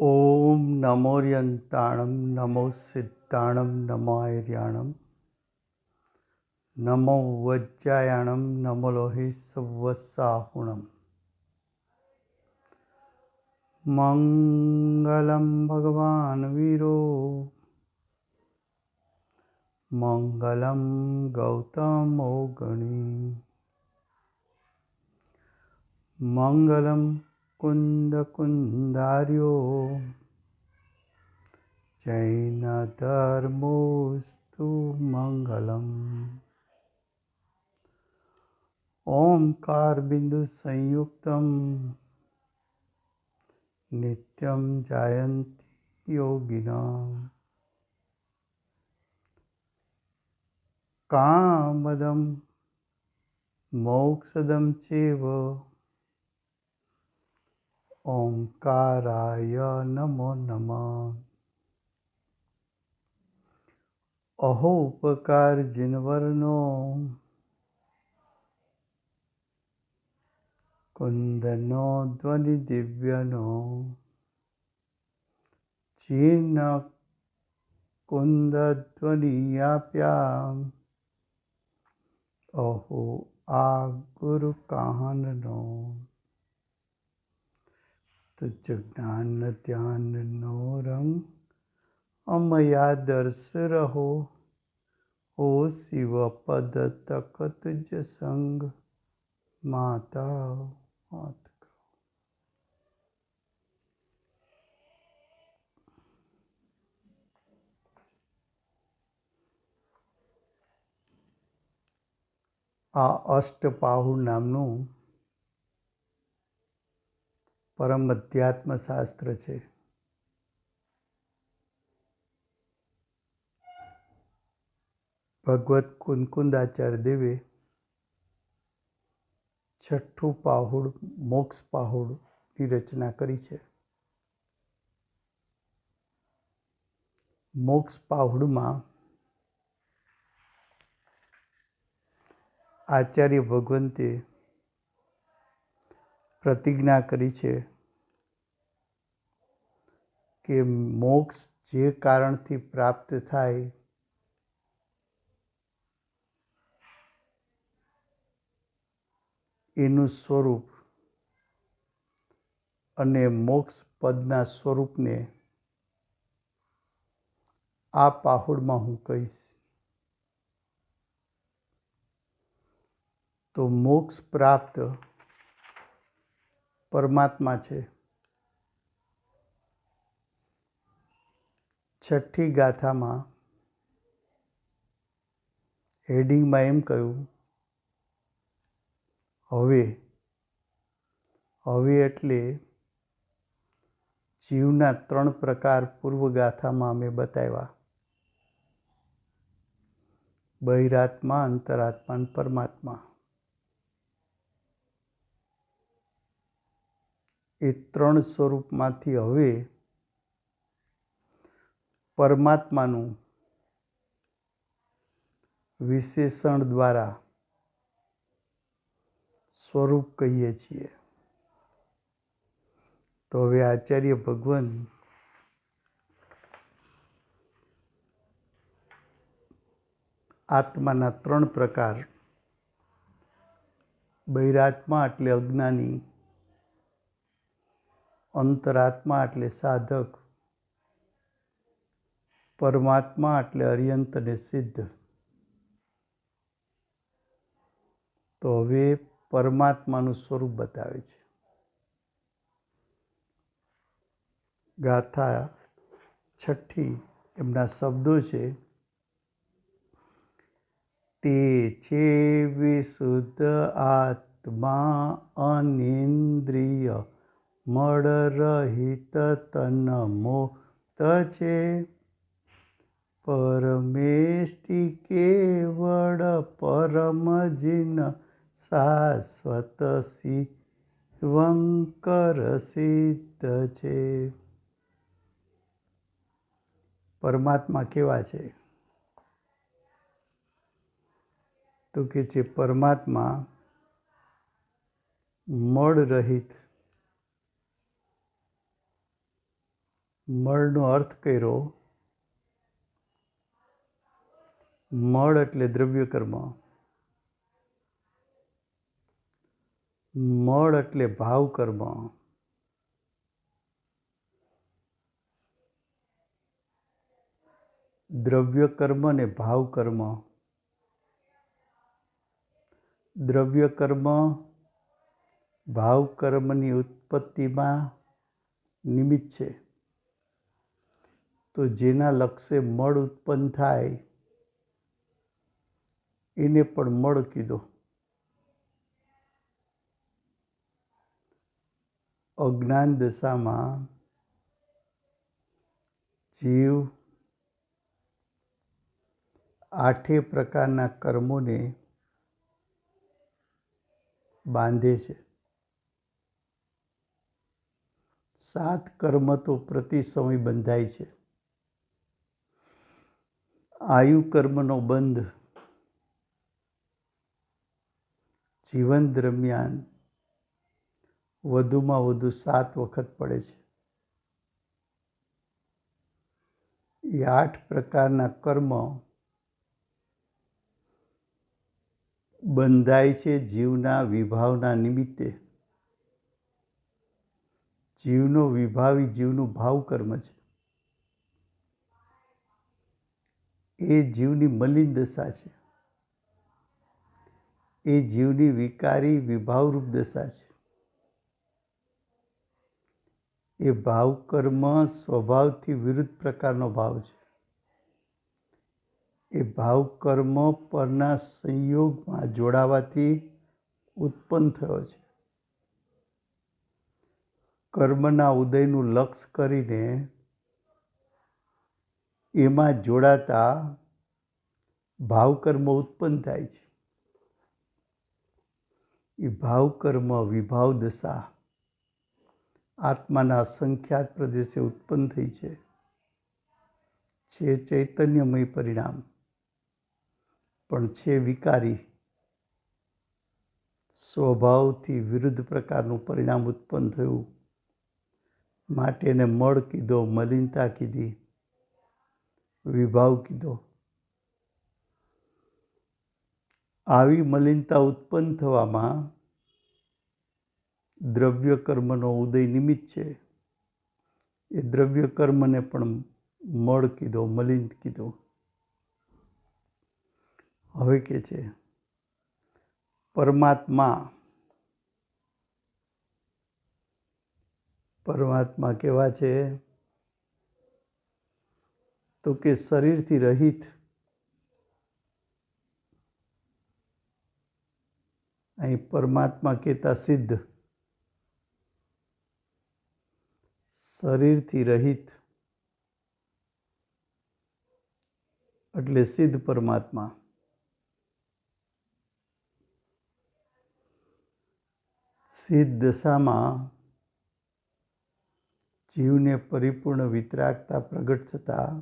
ॐ नमोऽर्यन्ताणं नमो सिद्धाणं नमो ऐर्याणं नमो वज्रायाणं नमो लोहे सवसाहुणम् मङ्गलं भगवान् वीरो मङ्गलं गौतमो गणी मङ्गलं कुन्दकुन्दार्यो जैनधर्मोऽस्तु मङ्गलम् ओंकारबिन्दुसंयुक्तं नित्यं जायन्ति योगिनः कामदं मोक्षदं चैव ओंकाराय नमो नमः। अहो उपकार जिनवरनो कुंदनो ध्वनि दिव्यनो चीन कुंद ध्वनियाप्याम अहो आ गुरु काहननो तुझ ज्ञान ध्यान नो रंग अमया दर्श रहो ओ शिव पद तक तुझ संग माता मात। આ અષ્ટપાહુર નામનું પરમ અધ્યાત્મ શાસ્ત્ર છે. ભગવત કુનકુંદાચાર્ય દેવે છઠ્ઠું પાહુડ મોક્ષ પાહુડની રચના કરી છે. મોક્ષ પાહુડમાં આચાર્ય ભગવંતે પ્રતિજ્ઞા કરી છે કે મોક્ષ જે કારણથી પ્રાપ્ત થાય એનું સ્વરૂપ અને મોક્ષ પદના સ્વરૂપને આ પાહુડમાં હું કહીશ. તો મોક્ષ પ્રાપ્ત પરમાત્મા છે. છઠ્ઠી ગાથામાં હેડિંગમાં એમ કહ્યું, હવે એટલે જીવના 3 પ્રકાર પૂર્વ ગાથામાં અમે બતાવ્યા: બહિરાત્મા, અંતરાત્મા અને પરમાત્મા. એ 3 સ્વરૂપમાંથી હવે પરમાત્માનું વિશેષણ દ્વારા સ્વરૂપ કહીએ છીએ. તો હવે આચાર્ય ભગવાન આત્માના 3 પ્રકાર, બહિરાત્મા એટલે અજ્ઞાની, અંતરાત્મા એટલે સાધક, પરમાત્મા એટલે અર્યંત અને સિદ્ધ. તો હવે પરમાત્માનું સ્વરૂપ બતાવે છે. ગાથા છઠ્ઠી એમના શબ્દો છે: તે છે વિશુદ્ધ આત્મા, અનિન્દ્રિય મળ રહિત તન મુક્ત છે, પરમેષ્ટિ કેવળ પરમ જીન શાશ્વત શિવંકર સિદ્ધ છે. પરમાત્મા કેવા છે? તો કે છે પરમાત્મા મળ રહિત, મળનો અર્થ કર્યો. મળ એટલે દ્રવ્ય કર્મ, મળ એટલે ભાવ કર્મ, દ્રવ્ય કર્મ ને ભાવ કર્મ. દ્રવ્ય કર્મ ભાવ કર્મની ઉત્પત્તિમાં નિમિત્ત છે. તો જેના લક્ષ્ય મળ ઉત્પન્ન થાય એને પણ મળ કીધો. અજ્ઞાન દશામાં જીવ 8 પ્રકારના કર્મોને બાંધે છે. 7 કર્મ તો પ્રતિ સમય બંધાય છે. આયુ કર્મનો બંધ જીવન દરમિયાન વધુમાં વધુ 7 વખત પડે છે. એ 8 પ્રકારના કર્મ બંધાય છે જીવના વિભાવના નિમિત્તે. જીવનો વિભાવી જીવનું ભાવ કર્મ છે. એ જીવની મલિન દશા છે. એ જીવની વિકારી વિભાવરૂપ દશા છે. એ ભાવ કર્મ સ્વભાવથી વિરુદ્ધ પ્રકારનો ભાવ છે. એ ભાવ કર્મ પરના સંયોગમાં જોડાવાથી ઉત્પન્ન થયો છે. કર્મના ઉદયનું લક્ષ્ય કરીને એમાં જોડાતા ભાવ કર્મ ઉત્પન્ન થાય છે. એ ભાવ કર્મ વિભાવ દશા આત્માના અસંખ્યાત પ્રદેશે ઉત્પન્ન થઈ છે. ચૈતન્યમય પરિણામ પણ છે વિકારી, સ્વભાવથી વિરુદ્ધ પ્રકારનું પરિણામ ઉત્પન્ન થયું. માટે એને મળ કીધો, મલિનતા કીધી, વિભાવ કીધો. આવી મલિનતા ઉત્પન્ન થવામાં દ્રવ્ય કર્મનો ઉદય નિમિત્ત છે. એ દ્રવ્ય કર્મને પણ મળ કીધો, મલિન કીધો. હવે કે છે પરમાત્મા કેવા છે? તો કે શરીરથી રહિત, અહીં પરમાત્મા કહેતા સિદ્ધ, શરીરથી રહિત એટલે સિદ્ધ પરમાત્મા. સિદ્ધ દશામાં જીવને પરિપૂર્ણ વિતરાગતા પ્રગટ થતાં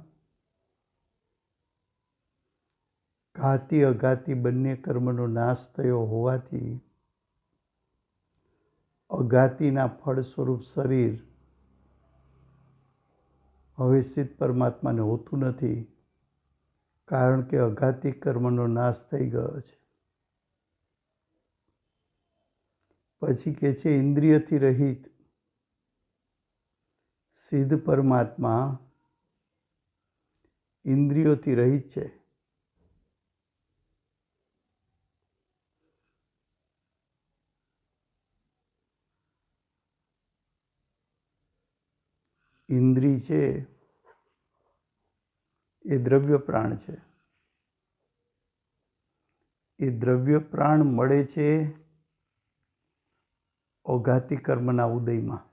ઘાતી અઘાતી બંને કર્મનો નાશ થયો હોવાથી અઘાતીના ફળ સ્વરૂપ શરીર હવે સિદ્ધ પરમાત્માને હોતું નથી, કારણ કે અઘાતી કર્મનો નાશ થઈ ગયો છે. પછી કે છે ઇન્દ્રિયથી રહિત સિદ્ધ પરમાત્મા ઇન્દ્રિયોથી રહિત છે. ઇન્દ્રિય છે એ દ્રવ્ય પ્રાણ છે. એ દ્રવ્ય પ્રાણ મળે છે અઘાતી કર્મના ઉદયમાં.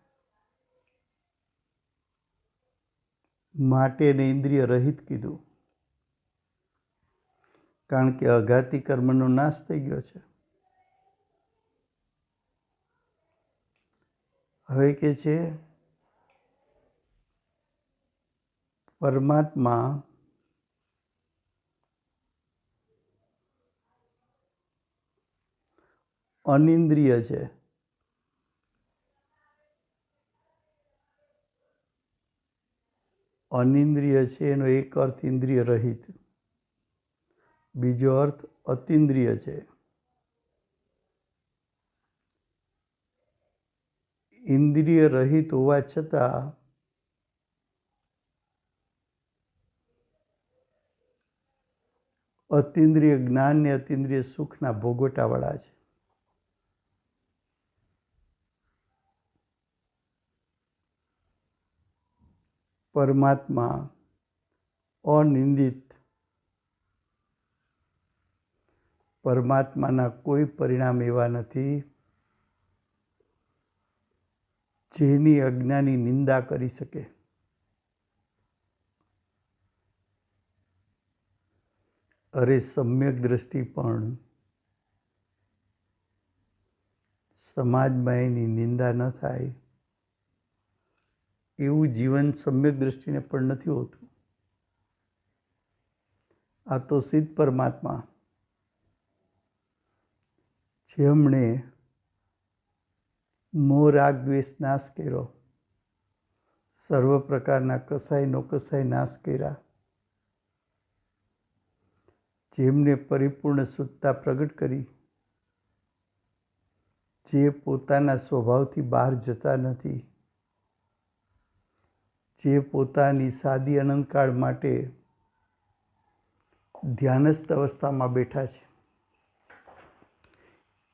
માટે એને ઇન્દ્રિય રહિત કીધું, કારણ કે અઘાતી કર્મનો નાશ થઈ ગયો છે. હવે કે છે પરમાત્મા અનિન્દ્રિય છે. અનિંદ્રિય છે એનો એક અર્થ ઇન્દ્રિય રહિત, બીજો અર્થ અતિન્દ્રિય છે. ઇન્દ્રિય રહિત હોવા છતાં અતિન્દ્રિય જ્ઞાન ને અતિન્દ્રિય સુખના ભોગવટાવાળા છે. પરમાત્મા અનિંદિત, પરમાત્માના કોઈ પરિણામ એવા નથી જેની અજ્ઞાની નિંદા કરી શકે. અરે સમ્યક દ્રષ્ટિ પણ સમાજમાં એની નિંદા ન થાય એવું જીવન સમ્યક દ્રષ્ટિને પણ નથી હોતું. આ તો સિદ્ધ પરમાત્મા જેમણે મોહ રાગ દ્વેષ નાશ કર્યો, સર્વ પ્રકારના કસાયનો કસાય નાશ કર્યા, જેમને પરિપૂર્ણ શુદ્ધતા પ્રગટ કરી, જે પોતાના સ્વભાવથી બહાર જતા નથી, જે પોતાની સાદી અનંતકાળ માટે ધ્યાનસ્થ અવસ્થામાં બેઠા છે,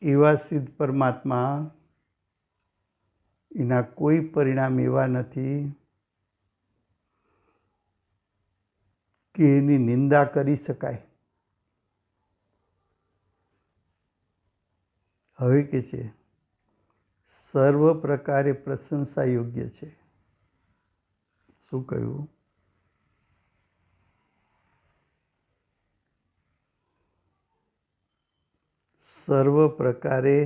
એવા સિદ્ધ પરમાત્મા એના કોઈ પરિણામ એવા નથી કે એની નિંદા કરી શકાય. હવે કે છે સર્વ પ્રકારે પ્રશંસા યોગ્ય છે. શું કહ્યું? સર્વ પ્રકારે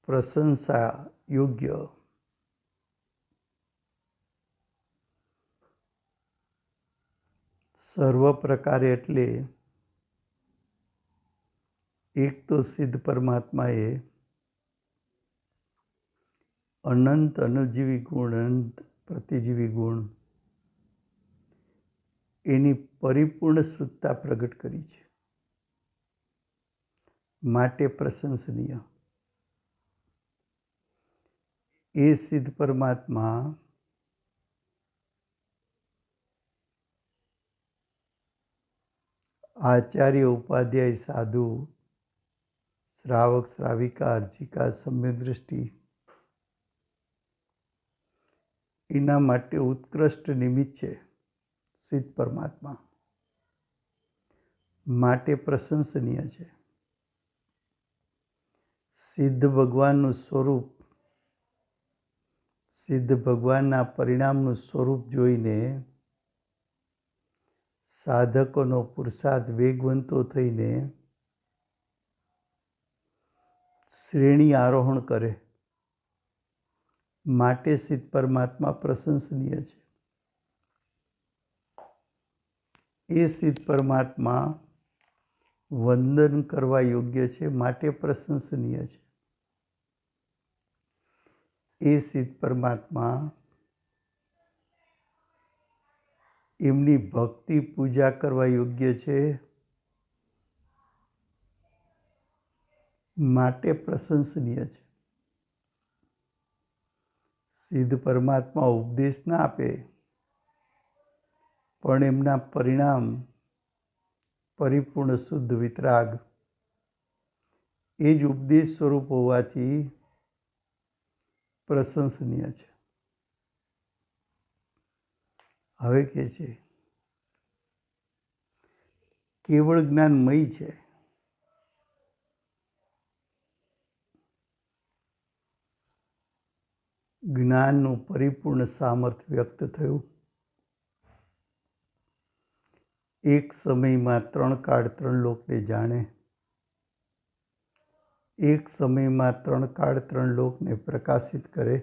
પ્રશંસા યોગ્ય. સર્વ પ્રકારે એટલે એક તો સિદ્ધ પરમાત્માએ અનંત અનુજીવી ગુણ, અનંત પ્રતિજીવી ગુણ, એની પરિપૂર્ણ શુદ્ધતા પ્રગટ કરી છે, માટે પ્રશંસનીય. એ સિદ્ધ પરમાત્મા આચાર્ય, ઉપાધ્યાય, સાધુ, શ્રાવક, શ્રાવિકા, અર્ચિકા, સમ્યક દ્રષ્ટિ એના માટે ઉત્કૃષ્ટ નિમિત્ત છે. સિદ્ધ પરમાત્મા માટે પ્રશંસનીય છે. સિદ્ધ ભગવાનનું સ્વરૂપ, સિદ્ધ ભગવાનના પરિણામનું સ્વરૂપ જોઈને સાધકોનો પુરુષાર્થ વેગવંતો થઈને શ્રેણી આરોહણ કરે, માટે સિદ્ધ પરમાત્મા પ્રશંસનીય છે. એ સિદ્ધ પરમાત્મા વંદન કરવા યોગ્ય છે, માટે પ્રશંસનીય છે. એ સિદ્ધ પરમાત્મા એમની ભક્તિ પૂજા કરવા યોગ્ય છે, માટે પ્રશંસનીય છે. સિદ્ધ પરમાત્મા ઉપદેશ ના આપે પણ એમના પરિણામ પરિપૂર્ણ શુદ્ધ વિતરાગ એ જ ઉપદેશ સ્વરૂપ હોવાથી પ્રશંસનીય છે. હવે કે છે કેવળ જ્ઞાનમય છે. જ્ઞાનનું પરિપૂર્ણ સામર્થ્ય વ્યક્ત થયું. એક સમયમાં ત્રણ કાળ ત્રણ લોકને જાણે, એક સમયમાં ત્રણ કાળ ત્રણ લોકને પ્રકાશિત કરે,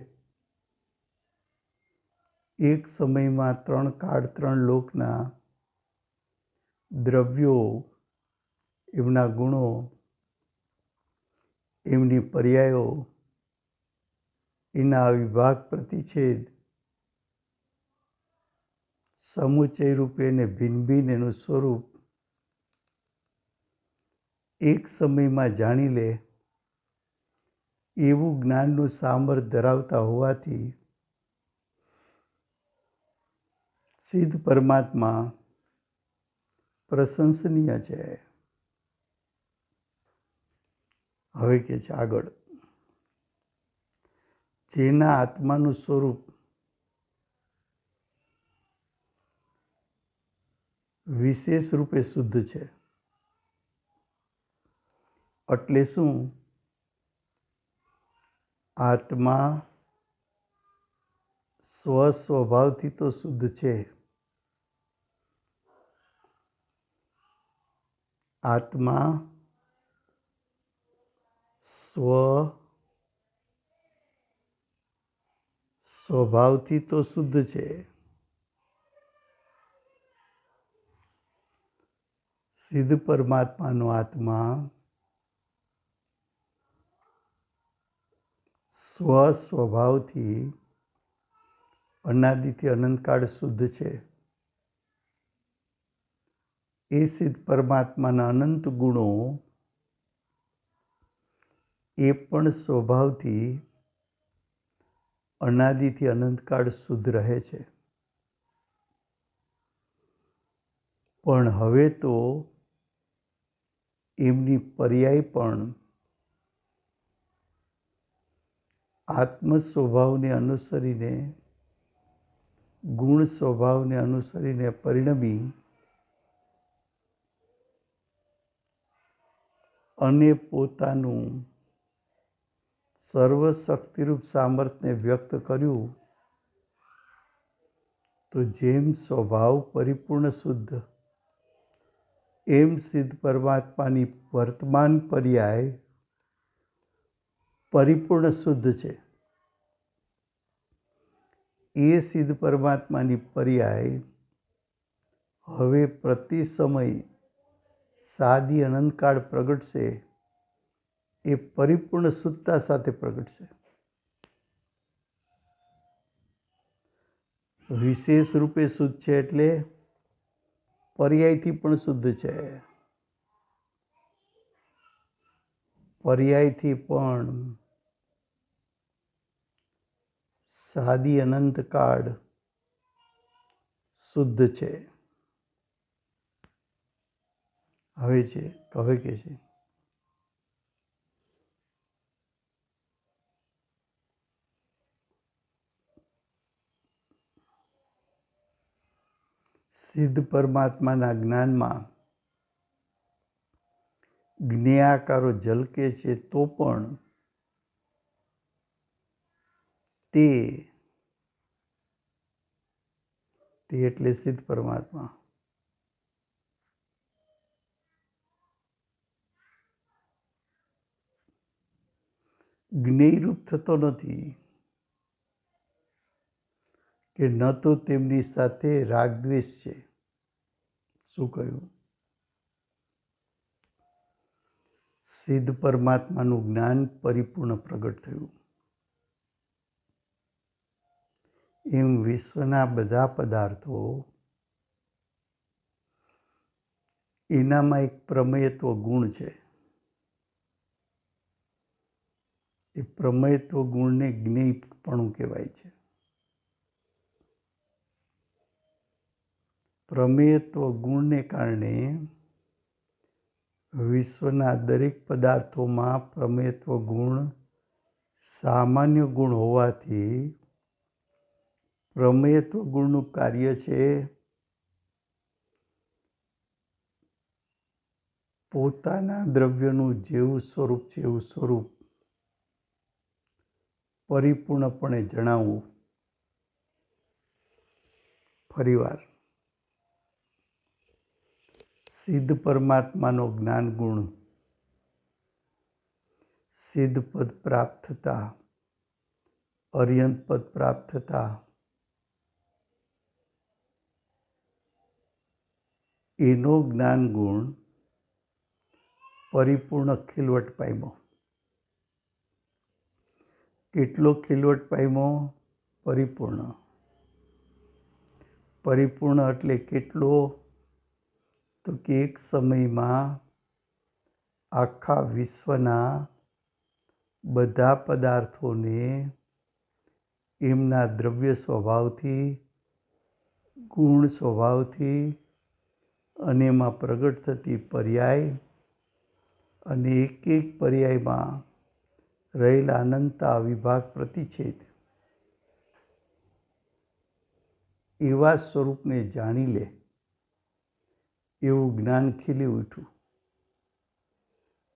એક સમયમાં ત્રણ કાળ ત્રણ લોકના દ્રવ્યો, એમના ગુણો, એમની પર્યાયો, એના વિભાગ પ્રતિછેદ સમુચય રૂપે ને ભિન્ન ભિન્ન એનું સ્વરૂપ એક સમયમાં જાણી લે એવું જ્ઞાનનું સામર્થ્ય ધરાવતા હોવાથી સિદ્ધ પરમાત્મા પ્રશંસનીય છે. હવે કે છે આગળ, જેના આત્માનું સ્વરૂપ વિશેષ રૂપે શુદ્ધ છે. એટલે શું? આત્મા સ્વસ્વભાવથી તો શુદ્ધ છે. આત્મા સ્વભાવથી તો શુદ્ધ છે. સિદ્ધ પરમાત્માનો આત્મા સ્વસ્વભાવથી અનાદિથી અનંતકાળ શુદ્ધ છે. એ સિદ્ધ પરમાત્માના અનંત ગુણો એ પણ સ્વભાવથી અનાદિથી અનંતકાળ શુદ્ધ રહે છે. પણ હવે તો એમની પર્યાય પણ આત્મ સ્વભાવને અનુસરીને ગુણ સ્વભાવને અનુસરીને પરિણમી અને પોતાનું સર્વશક્તિરૂપ સામર્થ્યને વ્યક્ત કર્યું. તો જેમ સ્વભાવ પરિપૂર્ણ શુદ્ધ, એમ સિદ્ધ પરમાત્માની વર્તમાન પર્યાય પરિપૂર્ણ શુદ્ધ છે. એ સિદ્ધ પરમાત્માની પર્યાય હવે પ્રતિ સમય સાદી અનંતકાળ પ્રગટશે, એ પરિપૂર્ણ શુદ્ધતા સાથે પ્રગટશે. વિશેષ રૂપે શુદ્ધ છે એટલે પર્યાયથી પણ શુદ્ધ છે. પર્યાયથી પણ સાદી અનંતકાળ શુદ્ધ છે. હવે કે છે સિદ્ધ પરમાત્માના જ્ઞાનમાં જ્ઞેયાકારો ઝલકે છે, તો પણ તે એટલે સિદ્ધ પરમાત્મા જ્ઞેયરૂપ થતો નથી કે ન તો તેમની સાથે રાગદ્વેષ છે. શું કહ્યું? સિદ્ધ પરમાત્માનું જ્ઞાન પરિપૂર્ણ પ્રગટ થયું. એમ વિશ્વના બધા પદાર્થો એનામાં એક પ્રમેયત્વ ગુણ છે. એ પ્રમેયત્વ ગુણને જ્ઞેયપણું કહેવાય છે. પ્રમેયત્વ ગુણને કારણે વિશ્વના દરેક પદાર્થોમાં પ્રમેયત્વ ગુણ સામાન્ય ગુણ હોવાથી પ્રમેયત્વ ગુણનું કાર્ય છે પોતાના દ્રવ્યનું જેવું સ્વરૂપ છે એવું સ્વરૂપ પરિપૂર્ણપણે જણાવવું. ફરીવાર, સિદ્ધ પરમાત્માનો જ્ઞાન ગુણ સિદ્ધ પદ પ્રાપ્ત થતા, અર્યંત પદ પ્રાપ્ત થતા એનો જ્ઞાન ગુણ પરિપૂર્ણ ખીલવટ પામ્યો. કેટલો ખીલવટ પામ્યો? પરિપૂર્ણ. પરિપૂર્ણ એટલે કેટલો? તો કે એક સમયમાં આખા વિશ્વના બધા પદાર્થોને એમના દ્રવ્ય સ્વભાવથી, ગુણ સ્વભાવથી અને એમાં પ્રગટ થતી પર્યાય અને એક એક પર્યાયમાં રહેલા અનંતા વિભાગ પ્રતિછેદ એવા સ્વરૂપને જાણી લે એવું જ્ઞાન ખીલી ઉઠ્યું.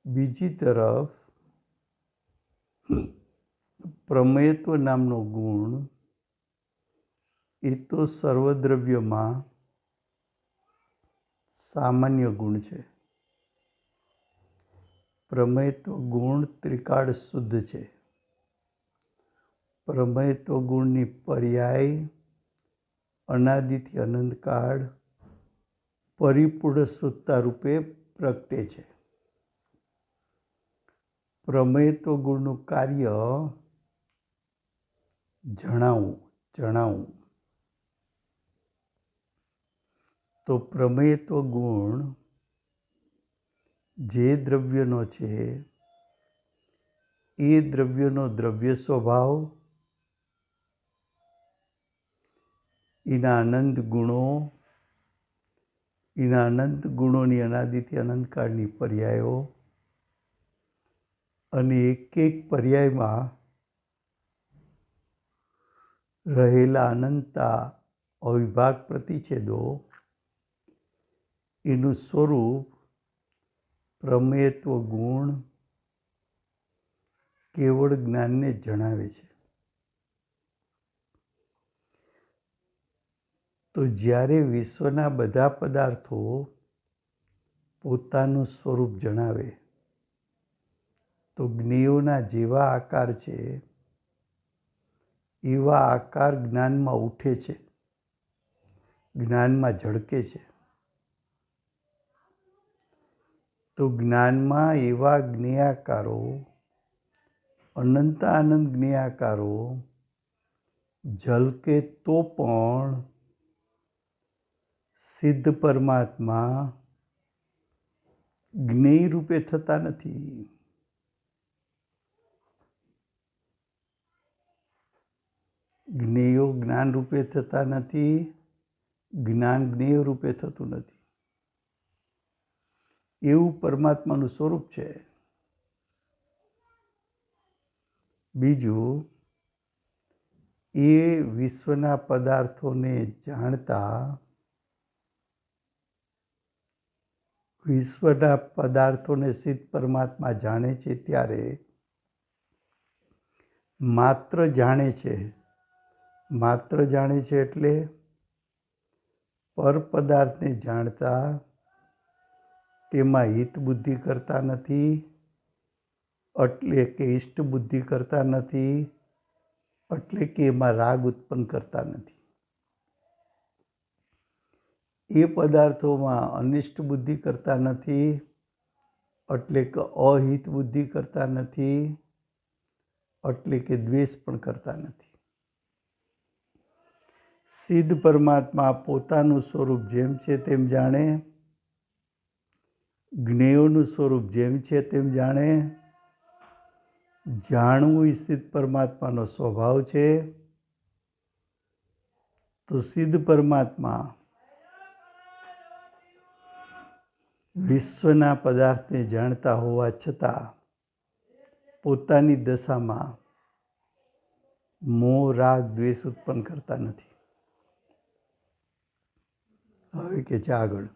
બીજી તરફ પ્રમેયત્વ નામનો ગુણ એ તો સર્વદ્રવ્યમાં સામાન્ય ગુણ છે. પ્રમેયત્વ ગુણ ત્રિકાળ શુદ્ધ છે. પ્રમેયત્વ ગુણની પર્યાય અનાદિથી અનંતકાળ પરિપૂર્ણ શુદ્ધતા રૂપે પ્રગટે છે. પ્રમેયત્વ ગુણનું કાર્ય જણાવું તો પ્રમેયત્વ ગુણ જે દ્રવ્યનો છે એ દ્રવ્યનો દ્રવ્ય સ્વભાવ, એના અનંત ગુણો, એના અનંત ગુણોની અનાદિથી અનંતકાળની પર્યાયો અને એક એક પર્યાયમાં રહેલા અનંતા અવિભાગ પ્રતિછેદો એનું સ્વરૂપ પ્રમેયત્વ ગુણ કેવળ જ્ઞાનને જણાવે છે. તો જ્યારે વિશ્વના બધા પદાર્થો પોતાનું સ્વરૂપ જણાવે તો જ્ઞેયોના જેવા આકાર છે એવા આકાર જ્ઞાનમાં ઉઠે છે, જ્ઞાનમાં ઝળકે છે. તો જ્ઞાનમાં એવા જ્ઞેયાકારો, અનંતાનંત જ્ઞેયાકારો ઝલકે તો પણ સિદ્ધ પરમાત્મા જ્ઞેય રૂપે થતા નથી. જ્ઞેયો જ્ઞાન રૂપે થતા નથી, જ્ઞાન જ્ઞેય રૂપે થતું નથી. એવું પરમાત્માનું સ્વરૂપ છે. બીજું, એ વિશ્વના પદાર્થોને જાણતા, વિશ્વના પદાર્થોને સિદ્ધ પરમાત્મા જાણે છે ત્યારે માત્ર જાણે છે એટલે પર પદાર્થને જાણતા તેમાં હિત બુદ્ધિ કરતા નથી, એટલે કે ઇષ્ટ બુદ્ધિ કરતા નથી, એટલે કે એમાં રાગ ઉત્પન્ન કરતા નથી. એ પદાર્થોમાં અનિષ્ટ બુદ્ધિ કરતા નથી, એટલે કે અહિત બુદ્ધિ કરતા નથી, એટલે કે દ્વેષ પણ કરતા નથી. સિદ્ધ પરમાત્મા પોતાનું સ્વરૂપ જેમ છે તેમ જાણે, જ્ઞેયોનું સ્વરૂપ જેમ છે તેમ જાણે. જાણવું એ સિદ્ધ પરમાત્માનો સ્વભાવ છે. તો સિદ્ધ પરમાત્મા વિશ્વના પદાર્થને જાણતા હોવા છતાં પોતાની દશામાં મોહ, રાગ, દ્વેષ ઉત્પન્ન કરતા નથી. હવે કે છે આગળ,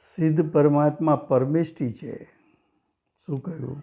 સિદ્ધ પરમાત્મા પરમેષ્ઠી છે. શું કહ્યું?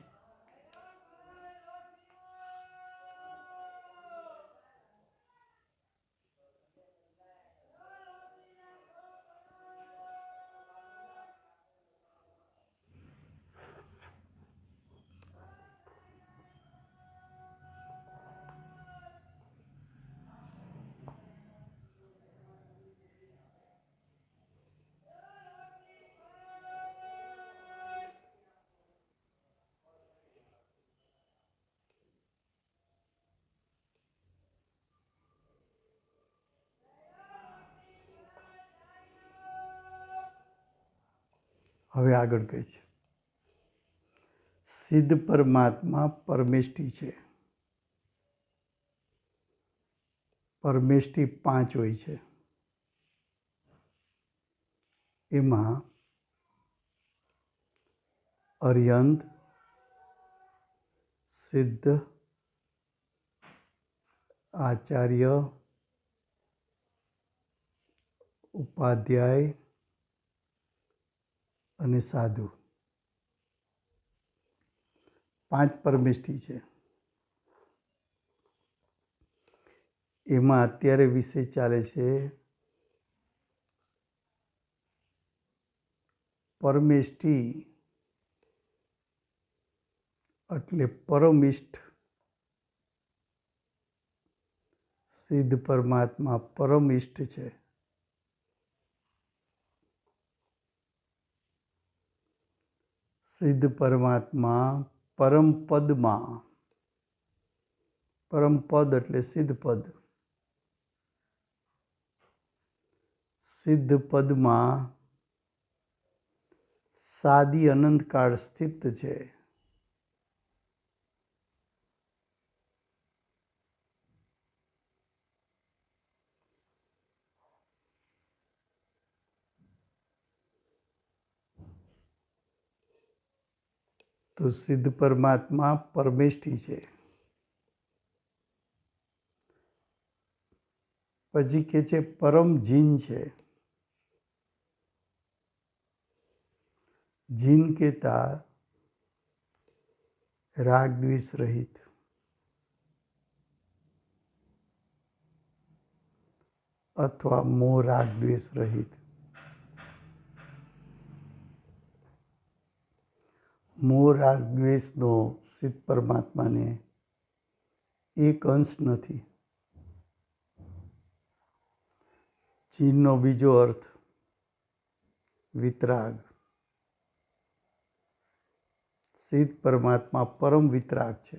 હવે આગળ કહે છે, સિદ્ધ પરમાત્મા પરમેષ્ઠી છે. પરમેષ્ઠી 5 હોય છે. એમાં અર્યંત, સિદ્ધ, આચાર્ય, ઉપાધ્યાય અને સાધુ 5 પરમેષ્ઠી છે. એમાં અત્યારે વિષય ચાલે છે પરમેષ્ઠી એટલે પરમિષ્ઠ. સિદ્ધ પરમાત્મા પરમિષ્ઠ છે. સિદ્ધ પરમાત્મા પરમપદમાં, પરમપદ એટલે સિદ્ધ પદ, સિદ્ધ પદમાં સાદી અનંતકાળ સ્થિત છે. તો સિદ્ધ પરમાત્મા પરમેષ્ઠી છે. પછી કે છે પરમ જીન છે. જીન કહેતા રાગ દ્વેષ રહિત, અથવા મોહ રાગ દ્વેષ રહિત. મોહ રાગ દ્વેષનો સિદ્ધ પરમાત્માને એક અંશ નથી. જીનનો બીજો અર્થ વિતરાગ. સિદ્ધ પરમાત્મા પરમ વિતરાગ છે.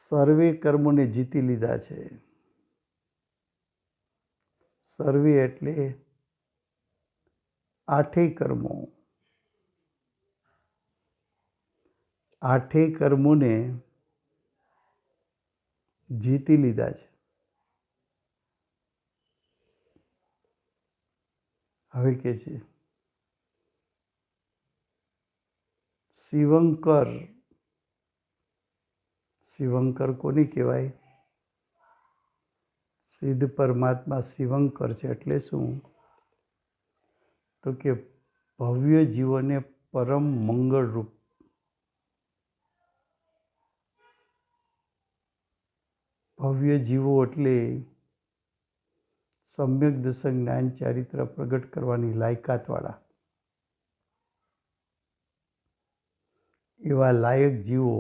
સર્વે કર્મોને જીતી લીધા છે. સર્વે એટલે 8 કર્મો. 8 કર્મોને જીતી લીધા છે. હવે કે છે શિવંકર. શિવંકર કોને કહેવાય? સિદ્ધ પરમાત્મા શિવંકર છે. એટલે શું? તો કે ભવ્ય જીવોને પરમ મંગળ રૂપ. ભવ્ય જીવો એટલે સમ્યક દર્શન જ્ઞાન ચારિત્ર પ્રગટ કરવાની લાયકાતવાળા. એવા લાયક જીવો,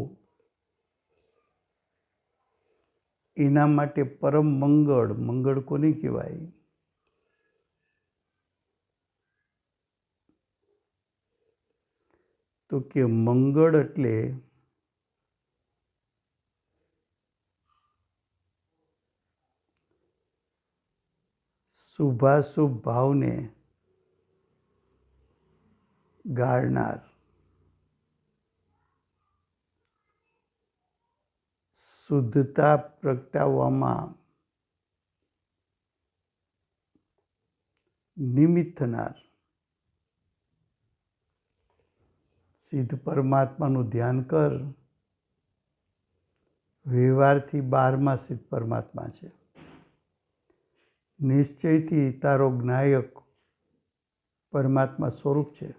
એના માટે પરમ મંગળ. મંગળ કોને કહેવાય? તો કે મંગળ એટલે શુભાશુભ ભાવને ગાળનાર, શુદ્ધતા પ્રગટાવવામાં નિમિત્ત થનાર. સિદ્ધ પરમાત્માનું ધ્યાન કર. વ્યવહારથી 12માં સિદ્ધ પરમાત્મા છે. નિશ્ચયથી તારો જ્ઞાયક પરમાત્મા સ્વરૂપ છે.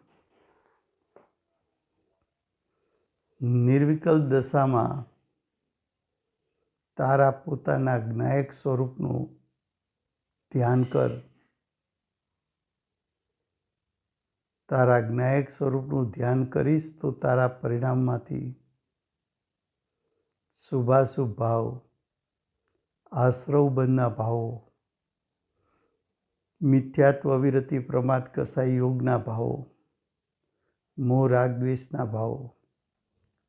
નિર્વિકલ્પ દશામાં તારા પોતાના જ્ઞાયક સ્વરૂપનું ધ્યાન કર. તારા જ્ઞાયક સ્વરૂપનું ધ્યાન કરીશ તો તારા પરિણામમાંથી શુભાશુભ ભાવ, આશ્રવ બંધના ભાવો, મિથ્યાત્વ વિરતિ પ્રમાદ કસાઈ યોગના ભાવો, મોહ રાગ દ્વેષના ભાવો,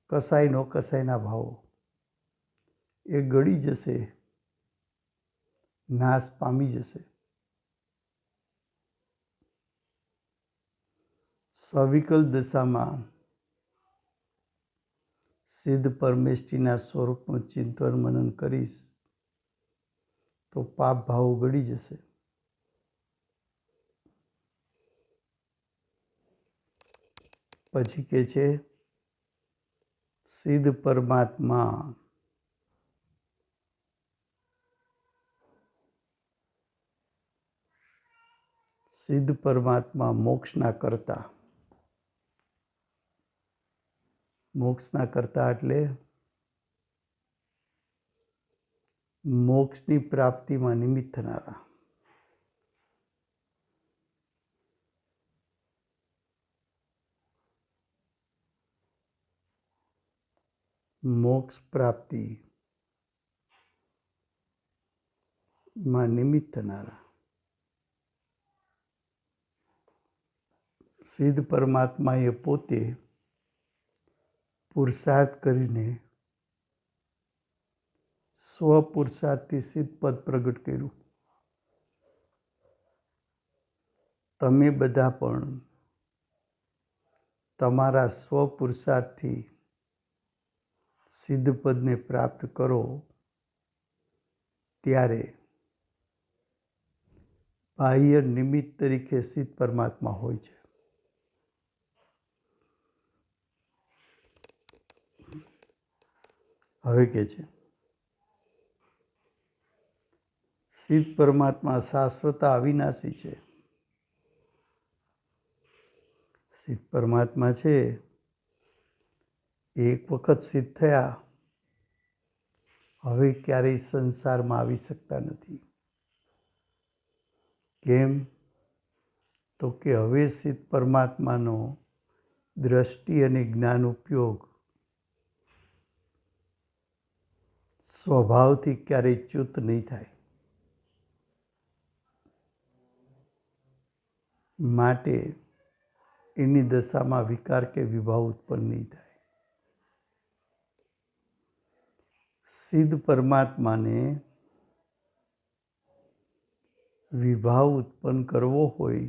કસાઈ નો કસાઈના ભાવો એ ગળી જશે. નાશ પામી જશે. સવિકલ દશામાં સિદ્ધ પરમેષ્ઠીના સ્વરૂપનું ચિંતન મનન કરીશ તો પાપ ભાવ ગળી જશે. પછી કે છે સિદ્ધ પરમાત્મા મોક્ષના કરતા. મોક્ષના કરતા એટલે મોક્ષની પ્રાપ્તિમાં નિમિત્ત થનારા. મોક્ષ પ્રાપ્તિમાં નિમિત્ત થનારા સિદ્ધ પરમાત્માએ પોતે પુરુષાર્થ કરીને સ્વપુરુષાર્થથી સિદ્ધ પદ પ્રગટ કર્યું. તમે બધા પણ તમારા સ્વપુરુષાર્થથી સિદ્ધ પદને પ્રાપ્ત કરો ત્યારે બાહ્ય નિમિત્ત તરીકે સિદ્ધ પરમાત્મા હોય છે. હવે કે છે સિદ્ધ પરમાત્મા શાશ્વત અવિનાશી છે. સિદ્ધ પરમાત્મા છે એક વખત સિદ્ધ થયા હવે ક્યારેય સંસારમાં આવી શકતા નથી. કેમ? તો કે હવે સિદ્ધ પરમાત્માનો દ્રષ્ટિ અને જ્ઞાન ઉપયોગ સ્વભાવથી ક્યારેય ચ્યુત નહીં થાય. માટે એની દશામાં વિકાર કે વિભાવ ઉત્પન્ન નહીં થાય. સિદ્ધ પરમાત્માને વિભાવ ઉત્પન્ન કરવો હોય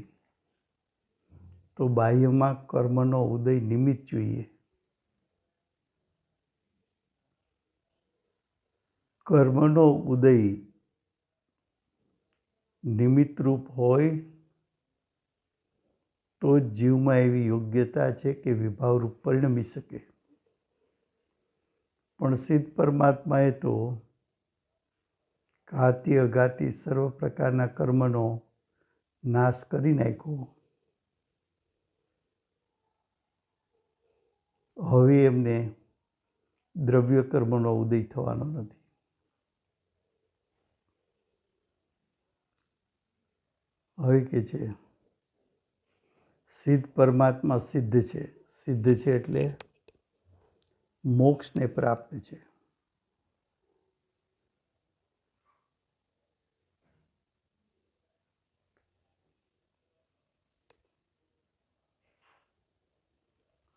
તો બાહ્યમાં કર્મનો ઉદય નિમિત્ત જોઈએ. કર્મનો ઉદય નિમિત્તરૂપ હોય તો જ જીવમાં એવી યોગ્યતા છે કે વિભાવરૂપ પરિણમી શકે. પણ સિદ્ધ પરમાત્માએ તો ઘાતી અઘાતી સર્વ પ્રકારના કર્મનો નાશ કરી નાખ્યો. હવે એમને દ્રવ્ય કર્મનો ઉદય થવાનો નથી. હવે કે છે સિદ્ધ પરમાત્મા સિદ્ધ છે. સિદ્ધ છે એટલે મોક્ષને પ્રાપ્ત છે.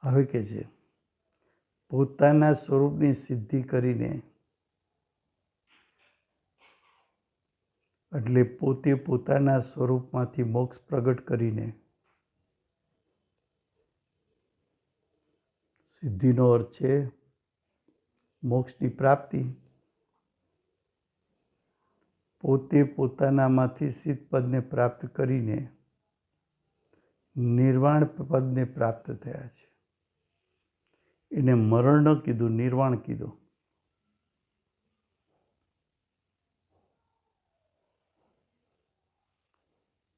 હવે કે છે પોતાના સ્વરૂપની સિદ્ધિ કરીને એટલે પોતે પોતાના સ્વરૂપમાંથી મોક્ષ પ્રગટ કરીને સિદ્ધિનો અર્થ છે મોક્ષની પ્રાપ્તિ. પોતે પોતાનામાંથી સિદ્ધ પદને પ્રાપ્ત કરીને નિર્વાણ પદને પ્રાપ્ત થયા છે. એને મરણ ન કીધું, નિર્વાણ કીધું.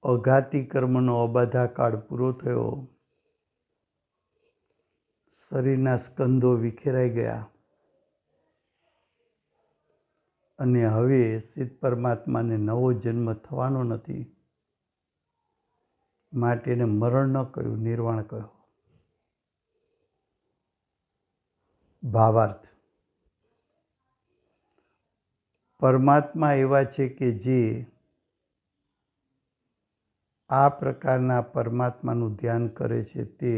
અઘાતી કર્મનો અબાધા કાળ પૂરો થયો. શરીરના સ્કંધો વિખેરાઈ ગયા અને હવે સિદ્ધ પરમાત્માને નવો જન્મ થવાનો નથી. માટે એને મરણ ન કહ્યું, નિર્વાણ કહ્યું. ભાવાર્થ: પરમાત્મા એવા છે કે જે આ પ્રકારના પરમાત્માનું ધ્યાન કરે છે તે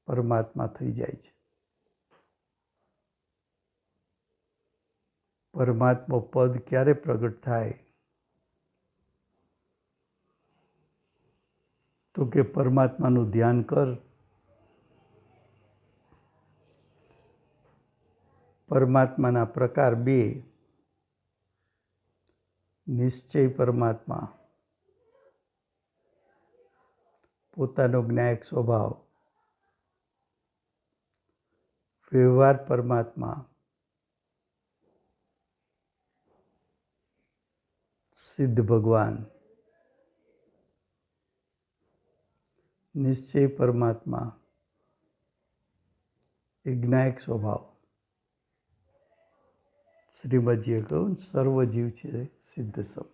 પરમાત્મા થઈ જાય છે. પરમાત્મા પદ ક્યારે પ્રગટ થાય? તો કે પરમાત્માનું ધ્યાન કર. પરમાત્માના પ્રકાર બે: નિશ્ચય પરમાત્મા, પોતાનો જ્ઞાયક સ્વભાવ. વ્યવહાર પરમાત્મા, સિદ્ધ ભગવાન. નિશ્ચય પરમાત્મા, એ જ્ઞાયક સ્વભાવ. શ્રીમદજીએ કહ્યું સર્વ જીવ છે સિદ્ધ સમ.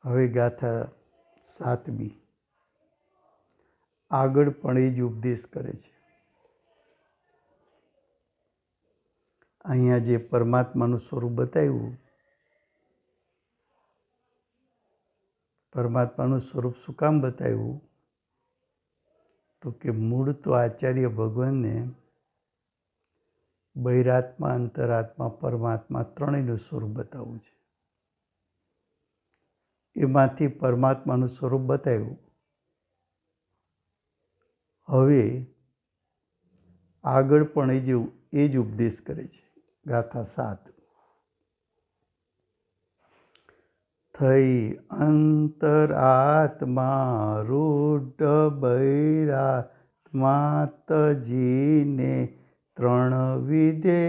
હવે ગાથા 7મી. આગળ પણ એ જ ઉપદેશ કરે છે. અહીંયા જે પરમાત્માનું સ્વરૂપ બતાવ્યું, પરમાત્માનું સ્વરૂપ શું કામ બતાવ્યું? તો કે મૂળ તો આચાર્ય ભગવાનને બહિરાત્મા, અંતરાત્મા, પરમાત્મા ત્રણેયનું સ્વરૂપ બતાવવું છે. એમાંથી પરમાત્માનું સ્વરૂપ બતાવ્યું. હવે આગળ પણ એ જ ઉપદેશ કરે છે. ગાથા 7. થઈ અંતરાત્મા રૂઢ બહિરાત્મા તજીને ત્રણ વિધે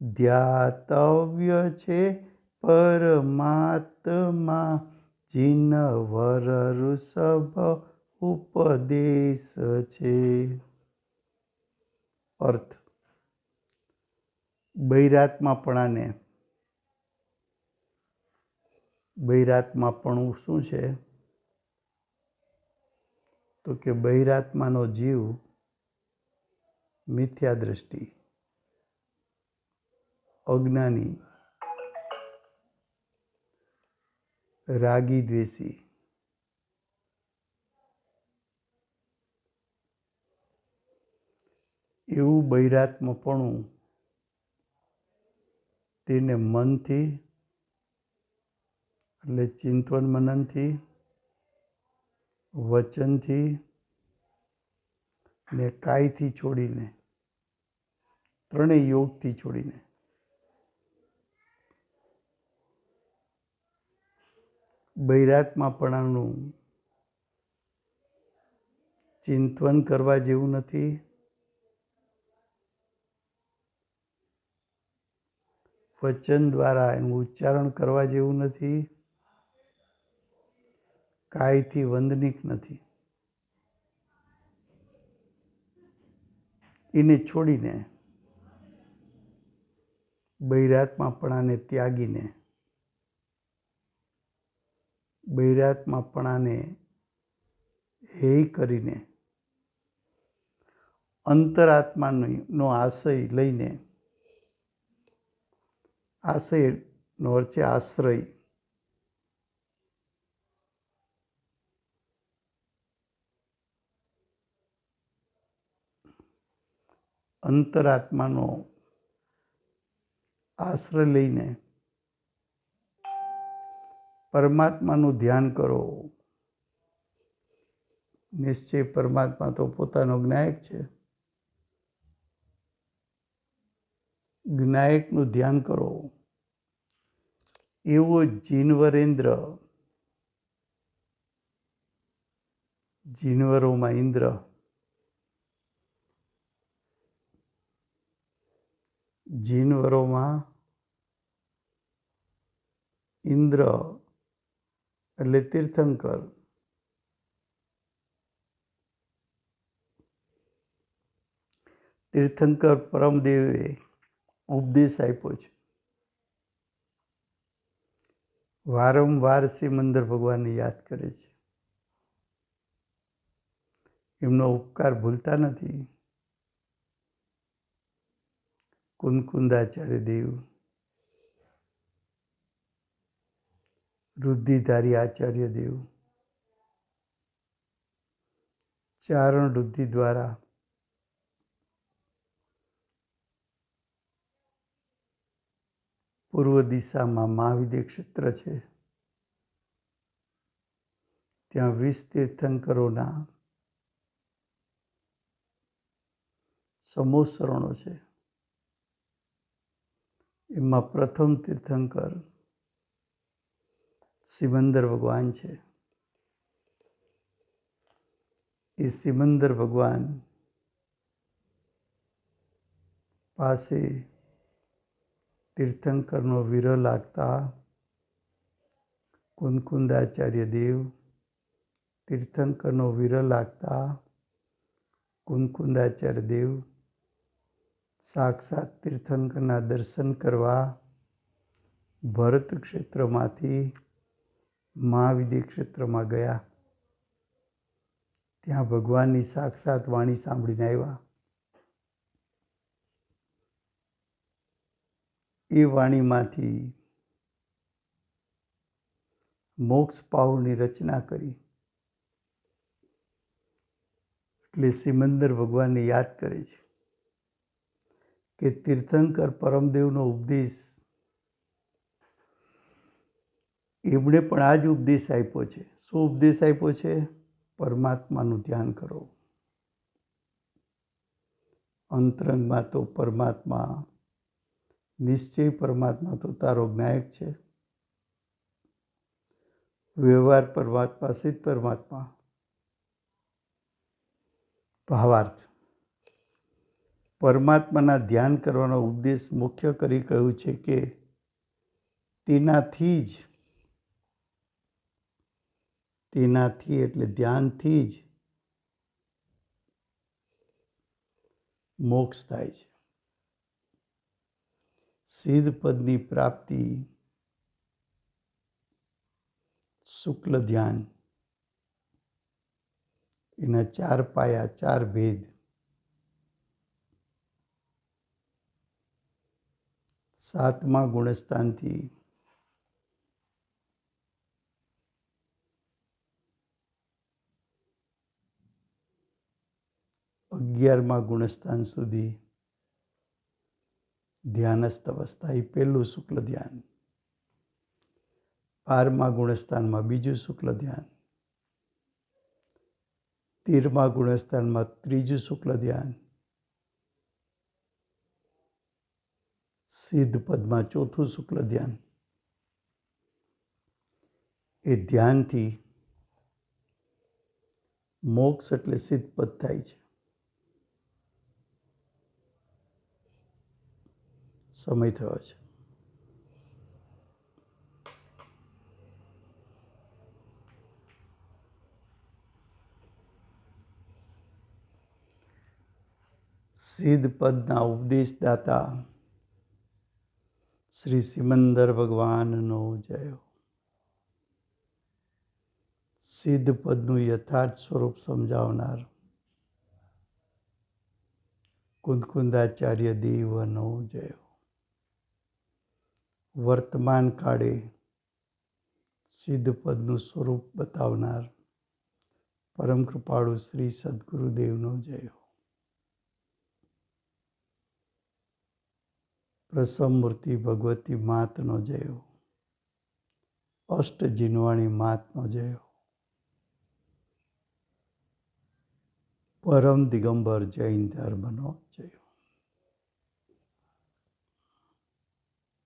ધ્યાતવ્ય છે પરમાત્મા જીનવર ઋષભ ઉપદેશ છે. અર્થ: બહિરાત્માપણું શું છે? તો કે બહિરાત્માનો જીવ મિથ્યા દ્રષ્ટિ, અજ્ઞાની, રાગી, દ્વેષી. એવું બહિરાત્મપણું તેને મનથી, એટલે ચિંતન મનનથી, વચનથી ને કાયથી છોડીને, ત્રણેય યોગથી છોડીને બહિરાત્માપણાનું ચિંતન કરવા જેવું નથી, વચન દ્વારા એનું ઉચ્ચારણ કરવા જેવું નથી, કાયથી વંદનિક નથી. એને છોડીને, બહિરાત્માપણાને ત્યાગીને, બહિરાત્માપણાને હેય કરીને, અંતરાત્માનો આશય લઈને, આશયનો અર્થ છે આશ્રય, અંતરાત્માનો આશ્રય લઈને પરમાત્માનું ધ્યાન કરો. નિશ્ચય પરમાત્મા તો પોતાનો જ્ઞાયક છે. જ્ઞાયકનું ધ્યાન કરો. એવો જીનવરેન્દ્ર, જીનવરોમાં ઇન્દ્ર, જીનવરોમાં ઇન્દ્ર એટલે તીર્થંકર. તીર્થંકર પરમદેવે ઉપદેશ આપ્યો છે. વારંવાર સિમંદર ભગવાનને યાદ કરે છે. એમનો ઉપકાર ભૂલતા નથી. કુંદકુંદાચાર્ય દેવ, રુદ્ધિધારી આચાર્ય દેવ, ચારણ રુદ્ધિ દ્વારા પૂર્વ દિશામાં મહાવિદ્ય ક્ષેત્ર છે. ત્યાં 20 તીર્થંકરોના સમૂહ શરણો છે. એમાં પ્રથમ તીર્થંકર સિમંદર ભગવાન છે. એ સિમંદર ભગવાન પાસે તીર્થંકરનો વિરહ લાગતા કુનકુંદાચાર્ય દેવ તીર્થંકરનો વિરહ લાગતા કુનકુંદાચાર્ય દેવ સાક્ષાત તીર્થંકરના દર્શન કરવા ભરત ક્ષેત્રમાંથી મહાવિદ્ય ક્ષેત્રમાં ગયા. ત્યાં ભગવાનની સાક્ષાત વાણી સાંભળીને આવ્યા. એ વાણીમાંથી મોક્ષ પાઉની રચના કરી. એટલે સિમંદર ભગવાનને યાદ કરે છે કે તીર્થંકર પરમદેવનો ઉપદેશ, એમણે પણ આ જ ઉપદેશ આપ્યો છે. શું ઉપદેશ આપ્યો છે? પરમાત્માનું ધ્યાન કરો. અંતરંગમાં તો પરમાત્મા, નિશ્ચય પરમાત્મા તો તારો જ્ઞાયક છે. વ્યવહાર પરમાત્મા, સિદ્ધ પરમાત્મા. ભાવાર્થ, પરમાત્માના ધ્યાન કરવાનો ઉદ્દેશ મુખ્ય કરી કહ્યું છે કે તેનાથી એટલે ધ્યાનથી જ મોક્ષ થાય છે. સિદ્ધ પદની પ્રાપ્તિ શુક્લ ધ્યાન, એના 4 પાયા, 4 ભેદ. સાતમા ગુણસ્થાનથી 11મા ગુણસ્થાન સુધી ધ્યાનસ્થ અવસ્થા, એ પહેલું શુક્લ ધ્યાન. 12મા ગુણસ્થાનમાં બીજું શુક્લ ધ્યાન. 13મા ગુણસ્થાનમાં ત્રીજું શુક્લ ધ્યાન. સિદ્ધ પદમાં ચોથું શુક્લ ધ્યાન. એ ધ્યાનથી મોક્ષ એટલે સિદ્ધ પદ થાય છે. સમય થયો છે. સિદ્ધ પદના ઉપદેશદાતા શ્રી સિમંદર ભગવાનનો જય. સિદ્ધ પદનું યથાર્થ સ્વરૂપ સમજાવનાર કુનકુંદાચાર્ય દેવનો જય. વર્તમાન કાળે સિદ્ધ પદનું સ્વરૂપ બતાવનાર પરમ કૃપાળુ શ્રી સદગુરુદેવનો જય. પ્રસમમૂર્તિ ભગવતી માતનો જય. અષ્ટ જીનવાણી માતનો જય. પરમ દિગંબર જૈન ધર્મનો જય.